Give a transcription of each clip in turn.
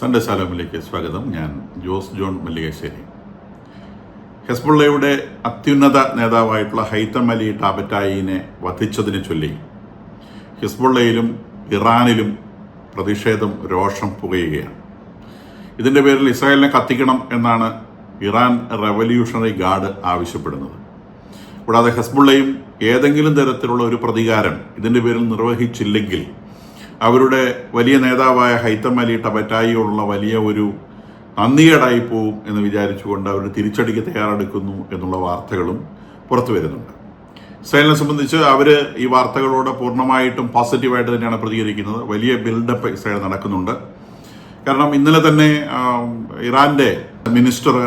Sunday സാലോമിലേക്ക് സ്വാഗതം. ഞാൻ Jose John Mallikassery. ഹെസ്ബുള്ളയുടെ അത്യുന്നത നേതാവായിട്ടുള്ള ഹൈത്തം അലി ടാബറ്റായിനെ വധിച്ചതിനെ ചൊല്ലി ഹിസ്ബുള്ളയിലും ഇറാനിലും പ്രതിഷേധം രോഷം പുകയുകയാണ്. ഇതിൻ്റെ പേരിൽ ഇസ്രായേലിനെ കത്തിക്കണം എന്നാണ് ഇറാൻ റവല്യൂഷണറി ഗാർഡ് ആവശ്യപ്പെടുന്നത്. കൂടാതെ ഹെസ്ബുള്ളയും ഏതെങ്കിലും തരത്തിലുള്ള ഒരു പ്രതികാരം ഇതിൻ്റെ പേരിൽ നിർവഹിച്ചില്ലെങ്കിൽ അവരുടെ വലിയ നേതാവായ ഹൈത്തം അലി ടാബറ്റായിയോടുള്ള വലിയ ഒരു നന്ദികേടായി പോവും എന്ന് വിചാരിച്ചുകൊണ്ട് അവർ തിരിച്ചടിക്ക് തയ്യാറെടുക്കുന്നു എന്നുള്ള വാർത്തകളും പുറത്തു വരുന്നുണ്ട്. ഇസ്രായേലിനെ സംബന്ധിച്ച് അവർ ഈ വാർത്തകളോട് പൂർണ്ണമായിട്ടും പോസിറ്റീവായിട്ട് തന്നെയാണ് പ്രതികരിക്കുന്നത്. വലിയ ബിൽഡപ്പ് ഇസ്രായേൽ നടക്കുന്നുണ്ട്. കാരണം ഇന്നലെ തന്നെ ഇറാന്റെ മിനിസ്റ്റർ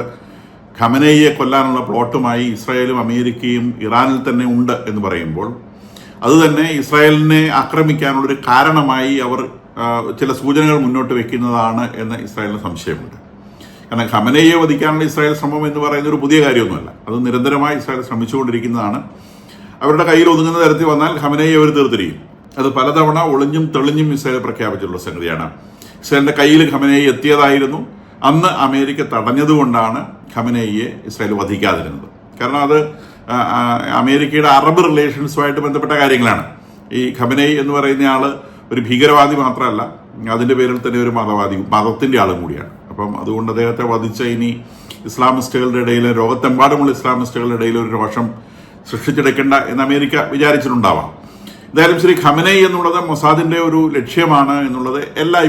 ഖമനേയിയെ കൊല്ലാനുള്ള പ്ലോട്ടുമായി ഇസ്രായേലും അമേരിക്കയും ഇറാനിൽ തന്നെ ഉണ്ട് എന്ന് പറയുമ്പോൾ അതുതന്നെ ഇസ്രായേലിനെ ആക്രമിക്കാനുള്ളൊരു കാരണമായി അവർ ചില സൂചനകൾ മുന്നോട്ട് വെക്കുന്നതാണ് എന്ന് ഇസ്രായേലിന് സംശയമുണ്ട്. കാരണം ഖമനേയിയെ വധിക്കാനുള്ള ഇസ്രായേൽ ശ്രമം എന്ന് പറയുന്ന ഒരു പുതിയ കാര്യമൊന്നുമല്ല. അത് നിരന്തരമായി ഇസ്രായേൽ ശ്രമിച്ചുകൊണ്ടിരിക്കുന്നതാണ്. അവരുടെ കയ്യിൽ ഒതുങ്ങുന്ന തരത്തിൽ വന്നാൽ ഖമനേയിയെ അവർ തീർത്തിരിക്കും. അത് പലതവണ ഒളിഞ്ഞും തെളിഞ്ഞും ഇസ്രായേൽ പ്രഖ്യാപിച്ചിട്ടുള്ള സംഗതിയാണ്. ഇസ്രായേലിന്റെ കയ്യിൽ ഖമനേയി എത്തിയതായിരുന്നു. അന്ന് അമേരിക്ക തടഞ്ഞതുകൊണ്ടാണ് ഖമനേയിയെ ഇസ്രായേൽ വധിക്കാതിരുന്നത്. കാരണം അത് അമേരിക്കയുടെ അറബ് റിലേഷൻസുമായിട്ട് ബന്ധപ്പെട്ട കാര്യങ്ങളാണ്. ഈ ഖമനേയി എന്ന് പറയുന്ന ആള് ഒരു ഭീകരവാദി മാത്രമല്ല, അതിന്റെ പേരിൽ തന്നെ ഒരു മതത്തിന്റെ ആളും കൂടിയാണ്. അപ്പം അതുകൊണ്ട് അദ്ദേഹത്തെ വധിച്ച ഇനി ഇസ്ലാമിസ്റ്റുകളുടെ ഇടയിൽ, ലോകത്തെമ്പാടുമുള്ള ഇസ്ലാമിസ്റ്റുകളുടെ ഇടയിൽ ഒരു രോഷം സൃഷ്ടിച്ചെടുക്കേണ്ട എന്ന് അമേരിക്ക വിചാരിച്ചിട്ടുണ്ടാവാം. എന്തായാലും ശരി, ഖമനേയി എന്നുള്ളത് മൊസാദിന്റെ ഒരു ലക്ഷ്യമാണ് എന്നുള്ളത്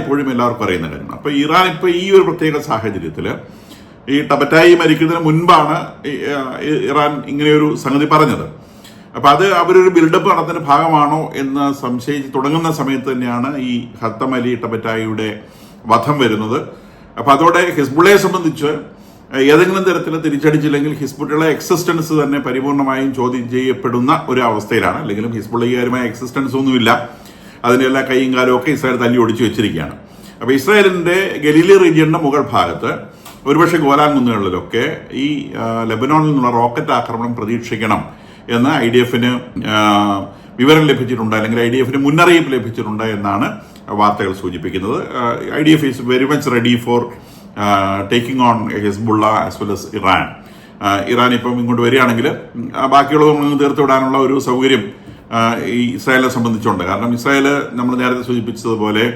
ഇപ്പോഴും എല്ലാവർക്കും അറിയുന്ന കാര്യമാണ്. അപ്പൊ ഇറാൻ ഇപ്പൊ ഈ ഒരു പ്രത്യേക സാഹചര്യത്തിൽ ഈ ടാബറ്റായി മരിക്കുന്നതിന് മുൻപാണ് ഇറാൻ ഇങ്ങനെയൊരു സംഗതി പറഞ്ഞത്. അപ്പൊ അത് അവരൊരു ബിൽഡപ്പ് നടത്തുന്ന ഭാഗമാണോ എന്ന് സംശയിച്ച് തുടങ്ങുന്ന സമയത്ത് തന്നെയാണ് ഈ ഹൈത്തം അലി ടാബറ്റായിയുടെ വധം വരുന്നത്. അപ്പൊ അതോടെ ഹിസ്ബുള്ളയെ സംബന്ധിച്ച് ഏതെങ്കിലും തരത്തിൽ തിരിച്ചടിച്ചില്ലെങ്കിൽ ഹിസ്ബുള്ളയുടെ എക്സിസ്റ്റൻസ് തന്നെ പരിപൂർണമായും ചോദ്യം ചെയ്യപ്പെടുന്ന ഒരു അവസ്ഥയിലാണ്. അല്ലെങ്കിലും ഹിസ്ബുള്ളയുമായ എക്സിസ്റ്റൻസ് ഒന്നുമില്ല. അതിന്റെ എല്ലാ കൈയും കാലവും ഒക്കെ ഇസ്രായേൽ തല്ലി ഒടിച്ചു വെച്ചിരിക്കുകയാണ്. അപ്പൊ ഇസ്രായേലിന്റെ ഗലീലി റീജിയന്റെ മുകൾ ഭാഗത്ത്, ഒരുപക്ഷെ ഗോലാൻ കുന്നുകളിലൊക്കെ ഈ ലെബനോണിൽ നിന്നുള്ള റോക്കറ്റ് ആക്രമണം പ്രതീക്ഷിക്കണം എന്ന് IDF-ന് വിവരം ലഭിച്ചിട്ടുണ്ട്, അല്ലെങ്കിൽ IDF-ന് മുന്നറിയിപ്പ് ലഭിച്ചിട്ടുണ്ട് എന്നാണ് വാർത്തകൾ സൂചിപ്പിക്കുന്നത്. IDF is very much ready for taking on Hezbollah as well as Iran. Iran ഇപ്പം ഇങ്ങോട്ട് വരികയാണെങ്കിൽ ബാക്കിയുള്ളതൊന്നും തീർത്തുവിടാനുള്ള ഒരു സൗകര്യം ഈ ഇസ്രായേലിനെ സംബന്ധിച്ചുണ്ട്. കാരണം ഇസ്രായേൽ നമ്മൾ നേരത്തെ സൂചിപ്പിച്ചതുപോലെ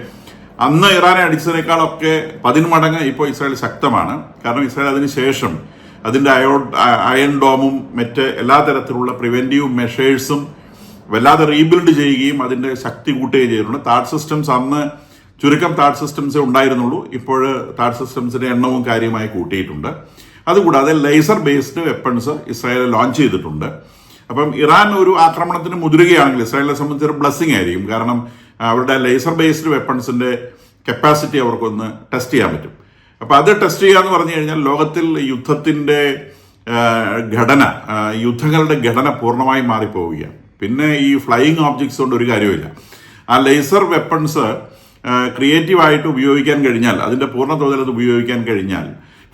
അന്ന് ഇറാനെ അടിച്ചതിനേക്കാളൊക്കെ 10 മടങ്ങ് ഇപ്പോൾ ഇസ്രായേൽ ശക്തമാണ്. കാരണം ഇസ്രായേൽ അതിനുശേഷം അതിൻ്റെ അയൺ ഡോമും മറ്റ് എല്ലാ തരത്തിലുള്ള പ്രിവെന്റീവ് മെഷേഴ്സും വല്ലാതെ റീബിൽഡ് ചെയ്യുകയും അതിൻ്റെ ശക്തി കൂട്ടുകയും ചെയ്തിട്ടുണ്ട്. താഡ് സിസ്റ്റംസ് അന്ന് ചുരുക്കം താഡ് സിസ്റ്റംസേ ഉണ്ടായിരുന്നുള്ളൂ. ഇപ്പോൾ താഡ് സിസ്റ്റംസിന്റെ എണ്ണവും കാര്യമായി കൂട്ടിയിട്ടുണ്ട്. അതുകൂടാതെ laser based weapons Israel launch ചെയ്തിട്ടുണ്ട്. അപ്പം ഇറാൻ ഒരു ആക്രമണത്തിന് മുതിരുകയാണെങ്കിൽ ഇസ്രായേലിനെ സംബന്ധിച്ചൊരു ബ്ലെസ്സിങ് ആയിരിക്കും. കാരണം അവരുടെ ലേസർ ബേസ്ഡ് വെപ്പൺസിന്റെ കപ്പാസിറ്റി അവർക്കൊന്ന് ടെസ്റ്റ് ചെയ്യാൻ പറ്റും. അപ്പൊ അത് ടെസ്റ്റ് ചെയ്യാന്ന് പറഞ്ഞു കഴിഞ്ഞാൽ ലോകത്തിൽ യുദ്ധത്തിന്റെ ഘടന, യുദ്ധങ്ങളുടെ ഘടന പൂർണ്ണമായും മാറിപ്പോവുകയാണ്. പിന്നെ ഈ ഫ്ലൈയിങ് ഓബ്ജക്ട്സ് കൊണ്ട് ഒരു കാര്യമില്ല. ആ ലേസർ വെപ്പൺസ് ക്രിയേറ്റീവായിട്ട് ഉപയോഗിക്കാൻ കഴിഞ്ഞാൽ, അതിന്റെ പൂർണ്ണ തോതിൽ അത് ഉപയോഗിക്കാൻ കഴിഞ്ഞാൽ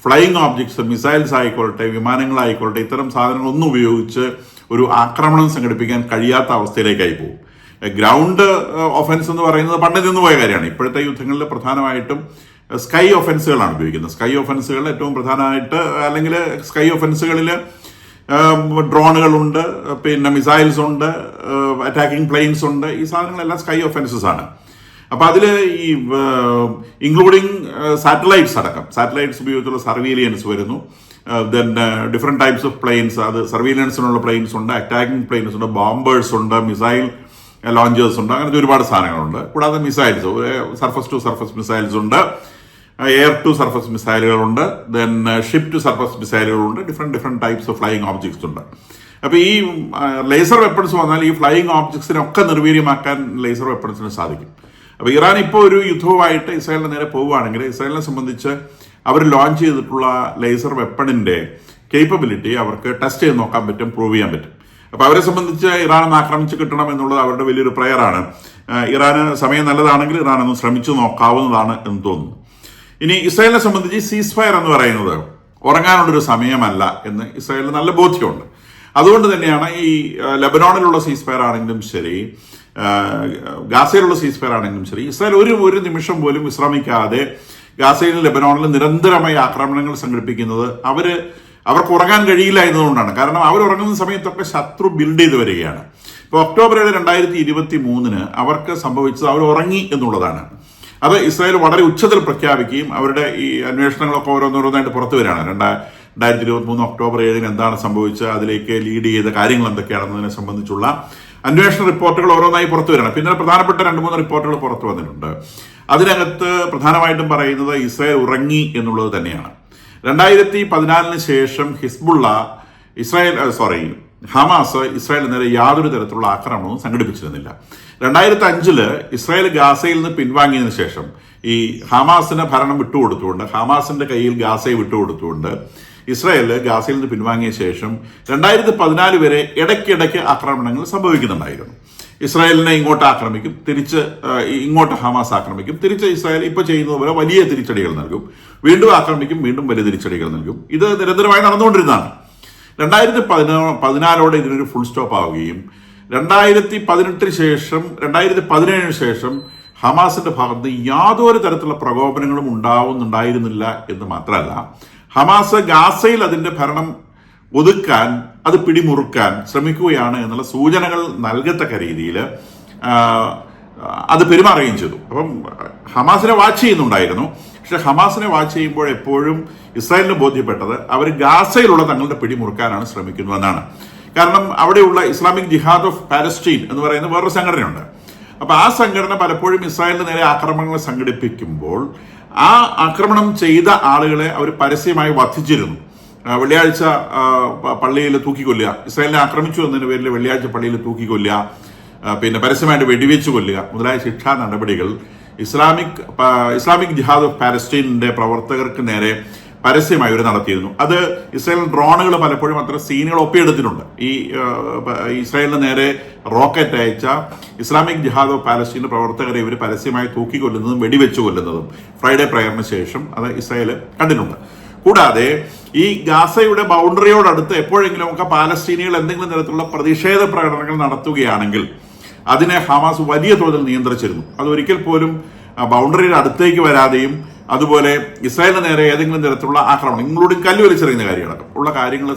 ഫ്ലൈയിങ് ഓബ്ജക്ട്സ്, മിസൈൽസ് ആയിക്കോട്ടെ, വിമാനങ്ങളായിക്കോട്ടെ, ഇത്തരം സാധനങ്ങളൊന്നും ഉപയോഗിച്ച് ഒരു ആക്രമണം സംഘടിപ്പിക്കാൻ കഴിയാത്ത അവസ്ഥയിലേക്കായി പോകും. ഗ്രൗണ്ട് ഒഫൻസ് എന്ന് പറയുന്നത് പണ്ട് നിന്ന് പോയ കാര്യമാണ്. ഇപ്പോഴത്തെ യുദ്ധങ്ങളിൽ പ്രധാനമായിട്ടും സ്കൈ ഒഫൻസുകളാണ് ഉപയോഗിക്കുന്നത്. സ്കൈ ഒഫൻസുകൾ ഏറ്റവും പ്രധാനമായിട്ട്, അല്ലെങ്കിൽ സ്കൈ ഒഫൻസുകളിൽ ഡ്രോണുകളുണ്ട്, പിന്നെ മിസൈൽസ് ഉണ്ട്, അറ്റാക്കിംഗ് പ്ലെയിൻസ് ഉണ്ട്. ഈ സാധനങ്ങളെല്ലാം സ്കൈ ഒഫൻസസ് ആണ്. അപ്പൊ അതിൽ ഈ ഇൻക്ലൂഡിങ് സാറ്റലൈറ്റ്സ് അടക്കം, സാറ്റലൈറ്റ്സ് ഉപയോഗിച്ചുള്ള സർവീലിയൻസ് വരുന്നു. Then different types of planes, അത് സർവീലൻസിനുള്ള പ്ലെയിൻസ് ഉണ്ട്, അറ്റാക്കിംഗ് പ്ലെയിൻസ് ഉണ്ട്, ബോംബേഴ്സ് ഉണ്ട്, മിസൈൽ ലോഞ്ചേഴ്സ് ഉണ്ട്, അങ്ങനത്തെ ഒരുപാട് സാധനങ്ങളുണ്ട്. കൂടാതെ missiles, surface to surface missiles ഉണ്ട്, എയർ ടു സർഫസ് മിസൈലുകളുണ്ട്, ദെൻ ഷിപ്പ് ടു സർഫസ് മിസൈലുകളുണ്ട്, different types of flying objects ഉണ്ട്. അപ്പൊ ഈ ലേസർ വെപ്പൺസ് വന്നാൽ ഈ ഫ്ലൈയിങ് ഓബ്ജക്ട്സിനൊക്കെ നിർവീര്യമാക്കാൻ ലേസർ വെപ്പൺസിന് സാധിക്കും. അപ്പൊ ഇറാൻ ഇപ്പോൾ ഒരു യുദ്ധവുമായിട്ട് ഇസ്രായേലിന് നേരെ പോവുകയാണെങ്കിൽ ഇസ്രായേലിനെ സംബന്ധിച്ച് അവർ ലോഞ്ച് ചെയ്തിട്ടുള്ള ലേസർ വെപ്പണിന്റെ കേപ്പബിലിറ്റി അവർക്ക് ടെസ്റ്റ് ചെയ്ത് നോക്കാൻ പറ്റും, പ്രൂവ് ചെയ്യാൻ പറ്റും. അപ്പൊ അവരെ സംബന്ധിച്ച് ഇറാൻ ആക്രമിച്ച് കിട്ടണം എന്നുള്ളത് അവരുടെ വലിയൊരു പ്രയറാണ്. ഇറാന് സമയം നല്ലതാണെങ്കിൽ ഇറാൻ ഒന്ന് ശ്രമിച്ചു നോക്കാവുന്നതാണ് എന്ന് തോന്നുന്നു. ഇനി ഇസ്രായേലിനെ സംബന്ധിച്ച് സീസ് ഫയർ എന്ന് പറയുന്നത് ഉറങ്ങാനുള്ളൊരു സമയമല്ല എന്ന് ഇസ്രായേലിന് നല്ല ബോധ്യമുണ്ട്. അതുകൊണ്ട് തന്നെയാണ് ഈ ലെബനോണിലുള്ള സീസ് ഫയർ ആണെങ്കിലും ശരി, ഗാസയിലുള്ള സീസ് ഫയർ ആണെങ്കിലും ശരി, ഇസ്രായേൽ ഒരു നിമിഷം പോലും വിശ്രമിക്കാതെ ഗാസയിലും ലെബനോണിലും നിരന്തരമായി ആക്രമണങ്ങൾ സംഘടിപ്പിക്കുന്നത് അവർക്ക് ഉറങ്ങാൻ കഴിയില്ല എന്നതുകൊണ്ടാണ്. കാരണം അവർ ഉറങ്ങുന്ന സമയത്തൊക്കെ ശത്രു ബിൽഡ് ചെയ്ത് വരികയാണ്. ഇപ്പോൾ ഒക്ടോബർ 7, 2023 അവർക്ക് സംഭവിച്ചത് അവർ ഉറങ്ങി എന്നുള്ളതാണ്. അത് ഇസ്രായേൽ വളരെ ഉച്ചത്തിൽ പ്രഖ്യാപിക്കുകയും അവരുടെ ഈ അന്വേഷണങ്ങളൊക്കെ ഓരോന്നോരോന്നായിട്ട് പുറത്തു വരികയാണ്. 2023 ഒക്ടോബർ 7 എന്താണ് സംഭവിച്ചത്, അതിലേക്ക് ലീഡ് ചെയ്ത കാര്യങ്ങൾ എന്തൊക്കെയാണെന്നതിനെ സംബന്ധിച്ചുള്ള അന്വേഷണ റിപ്പോർട്ടുകൾ ഓരോന്നായി പുറത്തു വരികയാണ്. പിന്നെ പ്രധാനപ്പെട്ട 2-3 റിപ്പോർട്ടുകൾ പുറത്തു വന്നിട്ടുണ്ട്. അതിനകത്ത് പ്രധാനമായിട്ടും പറയുന്നത് ഇസ്രായേൽ ഉറങ്ങി എന്നുള്ളത് തന്നെയാണ്. 2014 ശേഷം ഹമാസ് ഇസ്രായേലിന് നേരെ യാതൊരു തരത്തിലുള്ള ആക്രമണവും സംഘടിപ്പിച്ചിരുന്നില്ല. 2005 ഇസ്രായേൽ ഗാസയിൽ നിന്ന് പിൻവാങ്ങിയതിനു ശേഷം ഈ ഹമാസിന് ഭരണം വിട്ടുകൊടുത്തുകൊണ്ട്, ഹമാസിന്റെ കയ്യിൽ ഗാസയെ വിട്ടുകൊടുത്തുകൊണ്ട് ഇസ്രായേൽ ഗാസയിൽ നിന്ന് പിൻവാങ്ങിയ ശേഷം 2014 വരെ ഇടയ്ക്കിടയ്ക്ക് ആക്രമണങ്ങൾ സംഭവിക്കുന്നുണ്ടായിരുന്നു. ഇസ്രായേലിനെ ഇങ്ങോട്ട് ആക്രമിക്കും, തിരിച്ച് ഇങ്ങോട്ട് ഹമാസ് ആക്രമിക്കും, തിരിച്ച് ഇസ്രായേൽ ഇപ്പോൾ ചെയ്യുന്നത് പോലെ വലിയ തിരിച്ചടികൾ നൽകും, വീണ്ടും ആക്രമിക്കും, വീണ്ടും വലിയ തിരിച്ചടികൾ നൽകും. ഇത് നിരന്തരമായി നടന്നുകൊണ്ടിരുന്നതാണ്. 2014 ഇതിനൊരു ഫുൾ സ്റ്റോപ്പ് ആവുകയും 2018 ശേഷം 2017 ശേഷം ഹമാസിന്റെ ഭാഗത്ത് യാതൊരു തരത്തിലുള്ള പ്രകോപനങ്ങളും ഉണ്ടായിരുന്നില്ല എന്ന് മാത്രമല്ല, ഹമാസ് ഗാസയിൽ അതിന്റെ ഭരണം ഒതുക്കാൻ, അത് പിടിമുറുക്കാൻ ശ്രമിക്കുകയാണ് എന്നുള്ള സൂചനകൾ നൽകത്തക്ക രീതിയിൽ അത് പെരുമാറുകയും ചെയ്തു. അപ്പം ഹമാസിനെ വാച്ച് ചെയ്യുന്നുണ്ടായിരുന്നു. പക്ഷെ ഹമാസിനെ വാച്ച് ചെയ്യുമ്പോൾ എപ്പോഴും ഇസ്രായേലിന് ബോധ്യപ്പെട്ടത് അവർ ഗാസയിലുള്ള തങ്ങളുടെ പിടിമുറുക്കാനാണ് ശ്രമിക്കുന്നതെന്നാണ്. കാരണം അവിടെയുള്ള ഇസ്ലാമിക് ജിഹാദ് ഓഫ് പാലസ്റ്റീൻ എന്ന് പറയുന്ന വേറൊരു സംഘടനയുണ്ട്. അപ്പൊ ആ സംഘടന പലപ്പോഴും ഇസ്രായേലിന് നേരെ ആക്രമണങ്ങൾ സംഘടിപ്പിക്കുമ്പോൾ ആ ആക്രമണം ചെയ്ത ആളുകളെ അവർ പരസ്യമായി വധിച്ചിരുന്നു. വെള്ളിയാഴ്ച പള്ളിയിൽ തൂക്കിക്കൊല്ലുക, ഇസ്രായേലിനെ ആക്രമിച്ചു എന്നതിന് പേരിൽ വെള്ളിയാഴ്ച പള്ളിയിൽ തൂക്കിക്കൊല്ലുക, പിന്നെ പരസ്യമായിട്ട് വെടിവെച്ച് കൊല്ലുക മുതലായ ശിക്ഷാ നടപടികൾ ഇസ്ലാമിക് ജിഹാദ് ഓഫ് പാലസ്റ്റീനിന്റെ പ്രവർത്തകർക്ക് നേരെ പരസ്യമായി അവർ നടത്തിയിരുന്നു. അത് ഇസ്രായേൽ ഡ്രോണുകൾ പലപ്പോഴും അത്ര സീനുകൾ ഒപ്പിയെടുത്തിട്ടുണ്ട്. ഈ ഇസ്രായേലിന് നേരെ റോക്കറ്റ് അയച്ച ഇസ്ലാമിക് ജിഹാദ് ഓഫ് പാലസ്റ്റീന്റെ പ്രവർത്തകരെ ഇവർ പരസ്യമായി തൂക്കിക്കൊല്ലുന്നതും വെടിവെച്ച് കൊല്ലുന്നതും ഫ്രൈഡേ പ്രയറിന് ശേഷം അത് ഇസ്രായേൽ കണ്ടിട്ടുണ്ട്. കൂടാതെ ഈ ഗാസയുടെ ബൗണ്ടറിയോടടുത്ത് എപ്പോഴെങ്കിലും ഒക്കെ പാലസ്തീനികൾ എന്തെങ്കിലും തരത്തിലുള്ള പ്രതിഷേധ പ്രകടനങ്ങൾ നടത്തുകയാണെങ്കിൽ അതിനെ ഹമാസ് വലിയ തോതിൽ നിയന്ത്രിച്ചിരുന്നു. അത് ഒരിക്കൽ പോലും ബൗണ്ടറിയുടെ അടുത്തേക്ക് വരാതെയും അതുപോലെ ഇസ്രായേലിന് നേരെ ഏതെങ്കിലും തരത്തിലുള്ള ആക്രമണം, ഇൻക്ലൂഡിംഗ് കല്ല് വലിച്ചെറിയുന്ന കാര്യങ്ങളടക്കം ഉള്ള കാര്യങ്ങൾ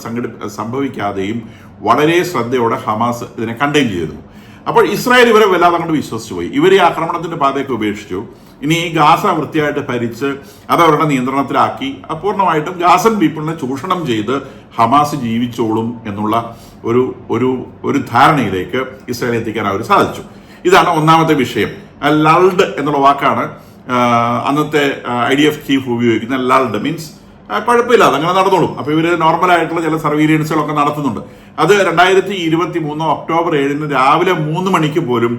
സംഭവിക്കാതെയും വളരെ ശ്രദ്ധയോടെ ഹമാസ് ഇതിനെ കണ്ടെയ്ൻ ചെയ്തിരുന്നു. അപ്പോൾ ഇസ്രായേൽ ഇവരെ വല്ലാതെ അങ്ങോട്ട് വിശ്വസിച്ചു പോയി. ഇവർ ഈ ആക്രമണത്തിന്റെ പാതയൊക്കെ ഉപേക്ഷിച്ചു. ഇനി ഈ ഗാസ വൃത്തിയായിട്ട് ഭരിച്ച് അത് അവരുടെ നിയന്ത്രണത്തിലാക്കി പൂർണ്ണമായിട്ടും ഗാസൻ പീപ്പിളിനെ ചൂഷണം ചെയ്ത് ഹമാസ് ജീവിച്ചോളും എന്നുള്ള ഒരു ധാരണയിലേക്ക് ഇസ്രായേൽ എത്തിക്കാൻ അവർ സാധിച്ചു. ഇതാണ് ഒന്നാമത്തെ വിഷയം. ലൾഡ് എന്നുള്ള വാക്കാണ് അന്നത്തെ IDF ചീഫ് ഉപയോഗിക്കുന്ന. ലൾഡ് മീൻസ് കുഴപ്പമില്ല, അതങ്ങനെ നടന്നോളും. അപ്പൊ ഇവര് നോർമലായിട്ടുള്ള ചില സർവീലൻസുകളൊക്കെ നടത്തുന്നുണ്ട്. അത് 2023 ഒക്ടോബർ 7 രാവിലെ 3 മണിക്ക് പോലും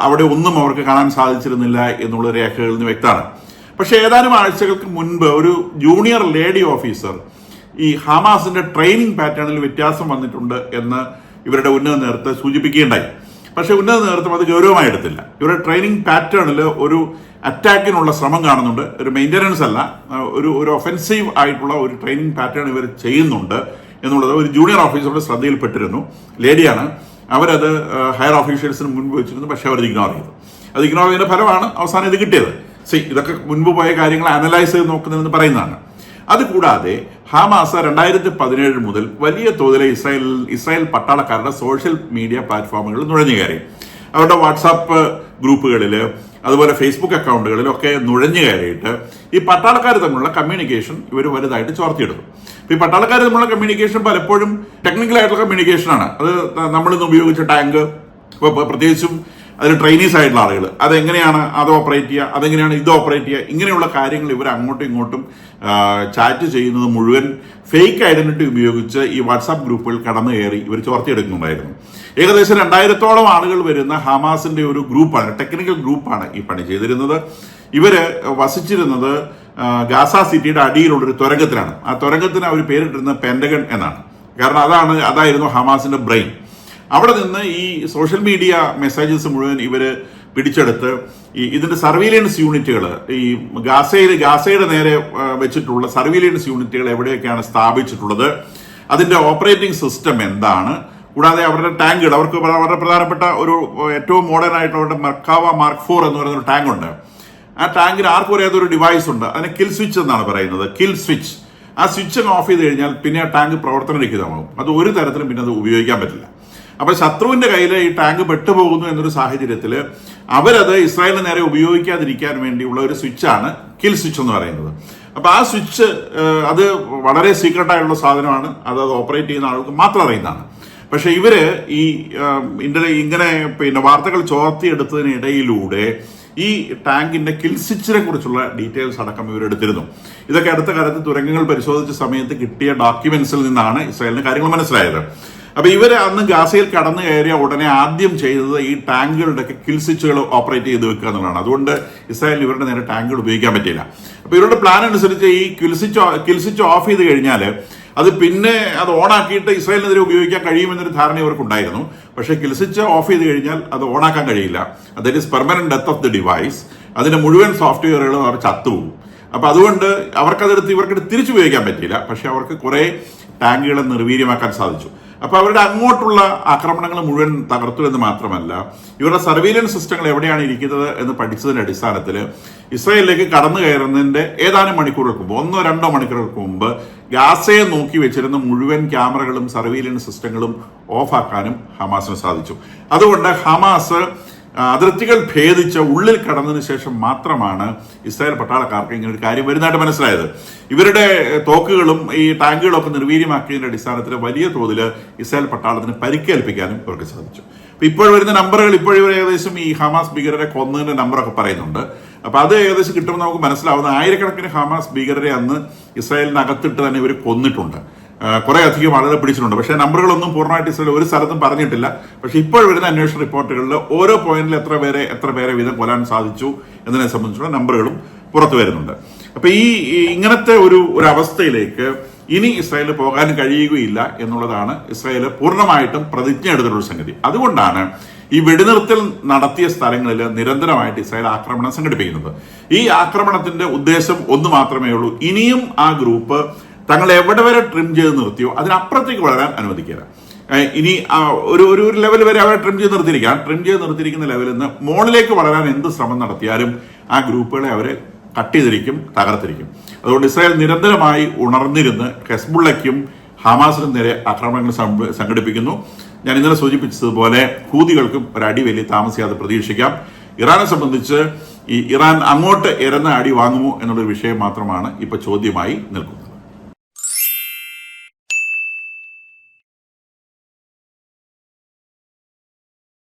അവിടെ ഒന്നും അവർക്ക് കാണാൻ സാധിച്ചിരുന്നില്ല എന്നുള്ള രേഖകളിൽ നിന്ന് വ്യക്തമാണ്. പക്ഷെ ഏതാനും ആഴ്ചകൾക്ക് മുൻപ് ഒരു ജൂനിയർ ലേഡി ഓഫീസർ ഈ ഹമാസിന്റെ ട്രെയിനിങ് പാറ്റേണിൽ വ്യത്യാസം വന്നിട്ടുണ്ട് എന്ന് ഇവരുടെ ഉന്നത നേതൃത്വം സൂചിപ്പിക്കുകയുണ്ടായി. പക്ഷെ ഉന്നത നേതൃത്വം അത് ഗൗരവമായി എടുത്തില്ല. ഇവരുടെ ട്രെയിനിങ് പാറ്റേണിൽ ഒരു അറ്റാക്കിനുള്ള ശ്രമം കാണുന്നുണ്ട്, ഒരു മെയിൻ്റനൻസ് അല്ല, ഒരു ഒഫൻസീവ് ആയിട്ടുള്ള ഒരു ട്രെയിനിങ് പാറ്റേൺ ഇവർ ചെയ്യുന്നുണ്ട് എന്നുള്ളത് ഒരു ജൂനിയർ ഓഫീസറുടെ ശ്രദ്ധയിൽപ്പെട്ടിരുന്നു. ലേഡിയാണ്. അവരത് ഹയർ ഓഫീഷ്യൽസിന് മുൻപ് വെച്ചിരുന്നു. പക്ഷെ അവർ ഇഗ്നോർ ചെയ്തു. അത് ഇഗ്നോർ ചെയ്തതിന്റെ ഫലമാണ് അവസാനം ഇത് കിട്ടിയത്. ഇതൊക്കെ മുൻപ് പോയ കാര്യങ്ങൾ അനലൈസ് ചെയ്ത് നോക്കുന്നതെന്ന് പറയുന്നതാണ്. അതുകൂടാതെ ഹമാസ് 2017 മുതൽ വലിയ തോതിൽ ഇസ്രായേൽ പട്ടാളക്കാരുടെ സോഷ്യൽ മീഡിയ പ്ലാറ്റ്ഫോമുകളിൽ നുഴഞ്ഞു കയറി. അവരുടെ വാട്സാപ്പ് ഗ്രൂപ്പുകളിൽ അതുപോലെ ഫേസ്ബുക്ക് അക്കൗണ്ടുകളിലൊക്കെ നുഴഞ്ഞു കയറിയിട്ട് ഈ പട്ടാളക്കാർ തമ്മിലുള്ള കമ്മ്യൂണിക്കേഷൻ ഇവർ വലുതായിട്ട് ചോർത്തിയെടുത്തു. ഈ പട്ടാളക്കാർ തമ്മിലുള്ള കമ്മ്യൂണിക്കേഷൻ പലപ്പോഴും ടെക്നിക്കൽ ആയിട്ടുള്ള കമ്മ്യൂണിക്കേഷനാണ്. അത് നമ്മളിന്ന് ഉപയോഗിച്ച ടാങ്ക്, പ്രത്യേകിച്ചും അതിൽ ട്രെയിനീസ് ആയിട്ടുള്ള ആളുകൾ അതെങ്ങനെയാണ് അത് ഓപ്പറേറ്റ് ചെയ്യുക, അതെങ്ങനെയാണ് ഇത് ഓപ്പറേറ്റ് ചെയ്യുക, ഇങ്ങനെയുള്ള കാര്യങ്ങൾ ഇവർ അങ്ങോട്ടും ഇങ്ങോട്ടും ചാറ്റ് ചെയ്യുന്നത് മുഴുവൻ ഫേക്ക് ഐഡന്റിറ്റി ഉപയോഗിച്ച് ഈ വാട്സാപ്പ് ഗ്രൂപ്പുകൾ കടന്നു കയറി ഇവർ ചോർത്തിയെടുക്കുന്നുണ്ടായിരുന്നു. ഏകദേശം 2000-ഓളം ആളുകൾ വരുന്ന ഹമാസിന്റെ ഒരു ഗ്രൂപ്പാണ്, ടെക്നിക്കൽ ഗ്രൂപ്പാണ് ഈ പണി ചെയ്തിരുന്നത്. ഇവര് വസിച്ചിരുന്നത് ഗാസ സിറ്റിയുടെ അടിയിലുള്ളൊരു തുരങ്കത്തിലാണ്. ആ തുരങ്കത്തിന് അവർ പേരിട്ടിരുന്നത് പെന്റഗൺ എന്നാണ്. കാരണം അതായിരുന്നു ഹമാസിന്റെ ബ്രെയിൻ. അവിടെ നിന്ന് ഈ സോഷ്യൽ മീഡിയ മെസ്സേജസ് മുഴുവൻ ഇവര് പിടിച്ചെടുത്ത് ഇതിന്റെ സർവീലൻസ് യൂണിറ്റുകൾ, ഈ ഗാസയുടെ നേരെ വെച്ചിട്ടുള്ള സർവീലൻസ് യൂണിറ്റുകൾ എവിടെയൊക്കെയാണ് സ്ഥാപിച്ചിട്ടുള്ളത്, അതിന്റെ ഓപ്പറേറ്റിംഗ് സിസ്റ്റം എന്താണ്, കൂടാതെ അവരുടെ ടാങ്കുകൾ, അവർക്ക് വളരെ പ്രധാനപ്പെട്ട ഒരു ഏറ്റവും മോഡേൺ ആയിട്ടുള്ള അവരുടെ മർക്കാവ മാർക്ക് 4 എന്ന് പറയുന്ന ഒരു ടാങ്ക് ഉണ്ട്. ആ ടാങ്കിന് ആർക്കും അറിയാത്ത ഒരു ഡിവൈസ് ഉണ്ട്, അതിനെ കിൽ സ്വിച്ച് എന്നാണ് പറയുന്നത്. Kill switch. ആ സ്വിച്ച് ഓഫ് ചെയ്ത് കഴിഞ്ഞാൽ പിന്നെ ആ ടാങ്ക് പ്രവർത്തനരഹിതമാകും. അത് ഒരു തരത്തിലും പിന്നെ അത് ഉപയോഗിക്കാൻ പറ്റില്ല. അപ്പൊ ശത്രുവിന്റെ കയ്യിൽ ഈ ടാങ്ക് പെട്ടുപോകുന്നു എന്നൊരു സാഹചര്യത്തിൽ അവരത് ഇസ്രായേലിന് നേരെ ഉപയോഗിക്കാതിരിക്കാൻ വേണ്ടിയുള്ള ഒരു സ്വിച്ചാണ് കിൽ സ്വിച്ച് എന്ന് പറയുന്നത്. അപ്പൊ ആ സ്വിച്ച് അത് വളരെ സീക്രട്ട് ആയിട്ടുള്ള സാധനമാണ്. അത് ഓപ്പറേറ്റ് ചെയ്യുന്ന ആൾക്ക് മാത്രം അറിയുന്നതാണ്. പക്ഷെ ഇവര് ഈ ഇങ്ങനെ വാർത്തകൾ ചോർത്തിയെടുത്തതിനിടയിലൂടെ ഈ ടാങ്കിന്റെ കിൽ സ്വിച്ചിനെ കുറിച്ചുള്ള ഡീറ്റെയിൽസ് അടക്കം ഇവരെടുത്തിരുന്നു. ഇതൊക്കെ അടുത്ത കാലത്ത് തുരങ്കങ്ങൾ പരിശോധിച്ച സമയത്ത് കിട്ടിയ ഡോക്യുമെന്റ്സിൽ നിന്നാണ് ഇസ്രായേലിന് കാര്യങ്ങൾ മനസ്സിലായത്. അപ്പൊ ഇവര് അന്ന് ഗാസയിൽ കടന്നു കയറിയ ഉടനെ ആദ്യം ചെയ്തത് ഈ ടാങ്കുകളുടെ കിൽ സ്വിച്ചുകൾ ഓപ്പറേറ്റ് ചെയ്ത് വെക്കുക എന്നുള്ളതാണ്. അതുകൊണ്ട് ഇസ്രായേലിന് ഇവരുടെ നേരെ ടാങ്കുകൾ ഉപയോഗിക്കാൻ പറ്റില്ല. അപ്പൊ ഇവരുടെ പ്ലാൻ അനുസരിച്ച് ഈ കിൽ സ്വിച്ച് ഓഫ് ചെയ്ത് കഴിഞ്ഞാൽ അത് പിന്നെ അത് ഓണാക്കിയിട്ട് ഇസ്രായേലിനെതിരെ ഉപയോഗിക്കാൻ കഴിയുമെന്നൊരു ധാരണ ഇവർക്കുണ്ടായിരുന്നു. പക്ഷേ കിൽ സ്വിച്ച് ഓഫ് ചെയ്ത് കഴിഞ്ഞാൽ അത് ഓണാക്കാൻ കഴിയില്ല. That is permanent death of the device. അതിന്റെ മുഴുവൻ സോഫ്റ്റ്വെയറുകളും അവർ ചത്തുപോകും. അപ്പൊ അതുകൊണ്ട് ഇവർക്ക് തിരിച്ചുപയോഗിക്കാൻ പറ്റില്ല. പക്ഷെ അവർക്ക് കുറെ ടാങ്കുകളെ നിർവീര്യമാക്കാൻ സാധിച്ചു. അപ്പൊ അവരുടെ അങ്ങോട്ടുള്ള ആക്രമണങ്ങൾ മുഴുവൻ തകർത്തു എന്ന് മാത്രമല്ല, ഇവരുടെ സർവീലൻസ് സിസ്റ്റങ്ങൾ എവിടെയാണ് ഇരിക്കുന്നത് എന്ന് പഠിച്ചതിന്റെ അടിസ്ഥാനത്തിൽ ഇസ്രായേലിലേക്ക് കടന്നു കയറുന്നതിന്റെ ഏതാനും മണിക്കൂറുകൾക്ക് മുമ്പ്, 1-2 മണിക്കൂറുകൾക്ക് മുമ്പ് ഗാസയെ നോക്കി വെച്ചിരുന്ന മുഴുവൻ ക്യാമറകളും സർവീലൻസ് സിസ്റ്റങ്ങളും ഓഫാക്കാനും ഹമാസിന് സാധിച്ചു. അതുകൊണ്ട് ഹമാസ് അതിർത്തികൾ ഭേദിച്ച് ഉള്ളിൽ കടന്നതിന് ശേഷം മാത്രമാണ് ഇസ്രായേൽ പട്ടാളക്കാർക്ക് ഇങ്ങനെ ഒരു കാര്യം വരുന്നതായിട്ട് മനസ്സിലായത്. ഇവരുടെ തോക്കുകളും ഈ ടാങ്കുകളും ഒക്കെ നിർവീര്യമാക്കിയതിന്റെ അടിസ്ഥാനത്തിൽ വലിയ തോതിൽ ഇസ്രായേൽ പട്ടാളത്തിന് പരിക്കേൽപ്പിക്കാനും ഇവർക്ക് സാധിച്ചു. അപ്പൊ ഇപ്പോൾ വരുന്ന നമ്പറുകൾ ഇവർ ഏകദേശം ഈ ഹമാസ് ഭീകരരെ കൊന്നതിന്റെ നമ്പറൊക്കെ പറയുന്നുണ്ട്. അപ്പൊ അത് ഏകദേശം കിട്ടുമ്പോൾ നമുക്ക് മനസ്സിലാവുന്ന ആയിരക്കണക്കിന് ഹമാസ് ഭീകരരെ അന്ന് ഇസ്രായേലിനകത്തിട്ട് തന്നെ ഇവർ കൊന്നിട്ടുണ്ട്. കുറെ അധികം ആളുകളെ പിടിച്ചിട്ടുണ്ട്. പക്ഷേ നമ്പറുകളൊന്നും പൂർണ്ണമായിട്ട് ഇസ്രായേൽ ഒരു സ്ഥലത്തും പറഞ്ഞിട്ടില്ല. പക്ഷെ ഇപ്പോൾ വരുന്ന അന്വേഷണ റിപ്പോർട്ടുകളിൽ ഓരോ പോയിന്റിൽ എത്ര പേരെ വീതം കൊല്ലാൻ സാധിച്ചു എന്നതിനെ സംബന്ധിച്ചുള്ള നമ്പറുകളും പുറത്തു വരുന്നുണ്ട്. അപ്പൊ ഇങ്ങനത്തെ ഒരു അവസ്ഥയിലേക്ക് ഇനി ഇസ്രായേലിന് പോകാൻ കഴിയുകയില്ല എന്നുള്ളതാണ് ഇസ്രായേൽ പൂർണ്ണമായിട്ടും പ്രതിജ്ഞ എടുത്തിട്ടുള്ള സംഗതി. അതുകൊണ്ടാണ് ഈ വെടിനിർത്തൽ നടത്തിയ സ്ഥലങ്ങളിൽ നിരന്തരമായിട്ട് ഇസ്രായേൽ ആക്രമണം സംഘടിപ്പിക്കുന്നത്. ഈ ആക്രമണത്തിന്റെ ഉദ്ദേശം ഒന്ന് മാത്രമേ ഉള്ളൂ: ഇനിയും ആ ഗ്രൂപ്പ് തങ്ങൾ എവിടെ വരെ ട്രിം ചെയ്ത് നിർത്തിയോ അതിനപ്പുറത്തേക്ക് വളരാൻ അനുവദിക്കുക. ഇനി ഒരു ലെവൽ വരെ അവരെ ട്രിം ചെയ്ത് നിർത്തിയിരിക്കുന്ന ലെവലിൽ നിന്ന് മുകളിലേക്ക് വളരാൻ എന്ത് ശ്രമം നടത്തിയാലും ആ ഗ്രൂപ്പുകളെ അവരെ കട്ട് ചെയ്തിരിക്കും, തകർത്തിരിക്കും. അതുകൊണ്ട് ഇസ്രായേൽ നിരന്തരമായി ഉണർന്നിരുന്ന് ഹെസ്ബുള്ളയ്ക്കും ഹമാസിനും നേരെ ആക്രമണങ്ങൾ സംഘടിപ്പിക്കുന്നു. ഞാൻ ഇന്നലെ സൂചിപ്പിച്ചതുപോലെ ഹൂതികൾക്കും ഒരടി വലിയ താമസിയാതെ പ്രതീക്ഷിക്കാം. ഇറാനെ സംബന്ധിച്ച് ഇറാൻ അങ്ങോട്ട് ഇരന്ന അടി വാങ്ങുമോ എന്നുള്ളൊരു വിഷയം മാത്രമാണ് ഇപ്പൊ ചോദ്യമായി നിൽക്കുന്നത്.